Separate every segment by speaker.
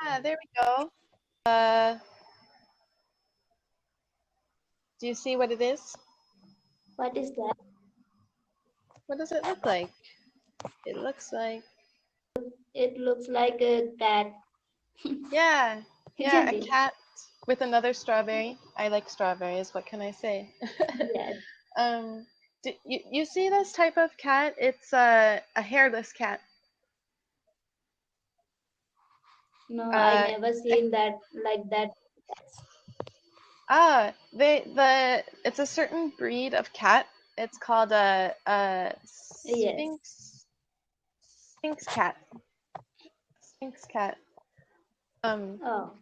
Speaker 1: Ah, there we go. Uh, do you see what it is?
Speaker 2: What is that?
Speaker 1: What does it look like? It looks like,
Speaker 2: It looks like a cat,
Speaker 1: yeah, yeah,
Speaker 2: isn't
Speaker 1: a
Speaker 2: it?
Speaker 1: cat with another strawberry. I like strawberries. What can I say?
Speaker 2: Yes.
Speaker 1: um, you see this type of cat? It's a hairless cat.
Speaker 2: No, I
Speaker 1: Uh,
Speaker 2: never
Speaker 1: a
Speaker 2: seen that like that.
Speaker 1: It's a certain breed of cat. It's called a
Speaker 2: Yes.
Speaker 1: sphinx cat. Sphinx cat. Um,
Speaker 2: Oh,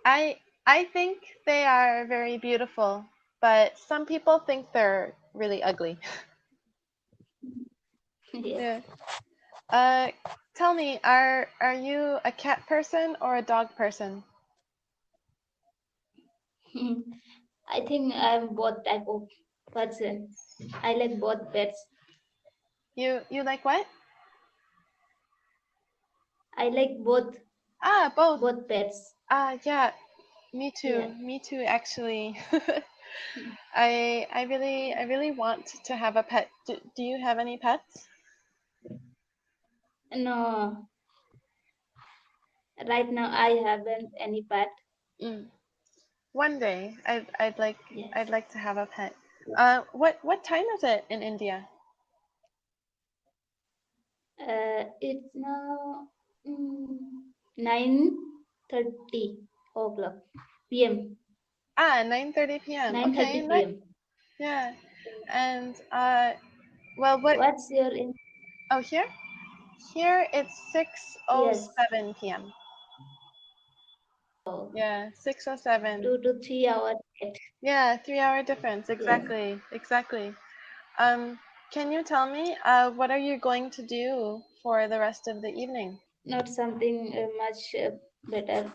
Speaker 1: I think they are very beautiful, but some people think they're really ugly.
Speaker 2: yes.
Speaker 1: Yeah. Uh, Tell me, are you a cat person or a dog person?
Speaker 2: I think I'm both type of person. I like both pets.
Speaker 1: You like what?
Speaker 2: I like
Speaker 1: Ah, both.
Speaker 2: both pets.
Speaker 1: Yeah, me too.
Speaker 2: Yeah.
Speaker 1: Me too, actually. I really want to have a pet. Do you have any pets?
Speaker 2: No, right now I haven't any pet.
Speaker 1: Mm. One day,
Speaker 2: Yes.
Speaker 1: I'd like to have a pet. What time is it in India?
Speaker 2: It's now 9:30 o'clock p.m.
Speaker 1: Ah, 9:30 p.m. Okay,
Speaker 2: 9:30
Speaker 1: nice.
Speaker 2: p.m.
Speaker 1: Yeah. And well, what?
Speaker 2: What's your in?
Speaker 1: Oh, here it's
Speaker 2: Yes.
Speaker 1: 6:07 p.m.
Speaker 2: Oh,
Speaker 1: Yeah, 6:07.
Speaker 2: 2 to 3 hours. Yet.
Speaker 1: Yeah, 3 hour difference.
Speaker 2: Yes.
Speaker 1: Exactly, exactly. Can you tell me, what are you going to do for the rest of the evening?
Speaker 2: Not something much better.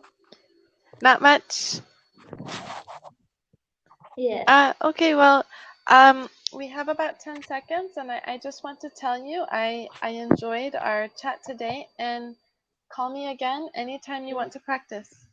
Speaker 1: Not much.
Speaker 2: Yes.
Speaker 1: Okay, well, we have about 10 seconds, and I just want to tell you I enjoyed our chat today, and call me again anytime you want to practice.